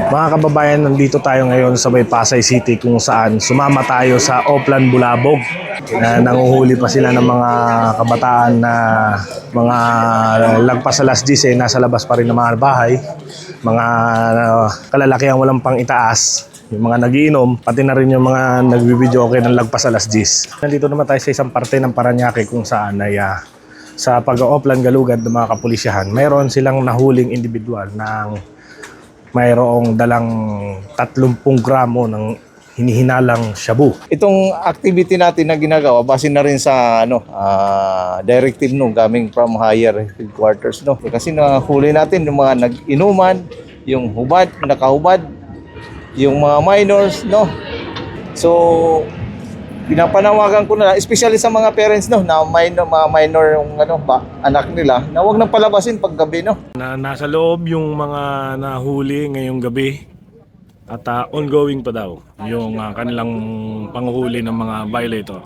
Mga kababayan, nandito tayo ngayon sa may Pasay City kung saan sumama tayo sa Oplan Bulabog. Nanguhuli pa sila ng mga kabataan na mga lagpas alas 10 nasa labas pa rin ng mga bahay. Mga kalalakihan walang pang itaas. Yung mga nagiinom, pati na rin yung mga nagbibideo okay ng lagpas alas 10. Nandito naman tayo sa isang parte ng Parañaque kung saan ay sa pag-Oplan Galugad ng mga kapulisyahan, mayroon silang nahuling individual ng mayroong dalang 30 gramo ng hinihinalang shabu. Itong activity natin na ginagawa base na rin sa directive coming from higher headquarters kasi nahuli natin yung mga nag-inuman, yung hubad, nakahubad, yung mga minors So pinapanawagan ko na especially sa mga parents na mga minor yung anak nila na huwag nang palabasin pag gabi Nasa loob yung mga nahuli ngayong gabi at ongoing pa daw yung kanilang panghuli ng mga violator.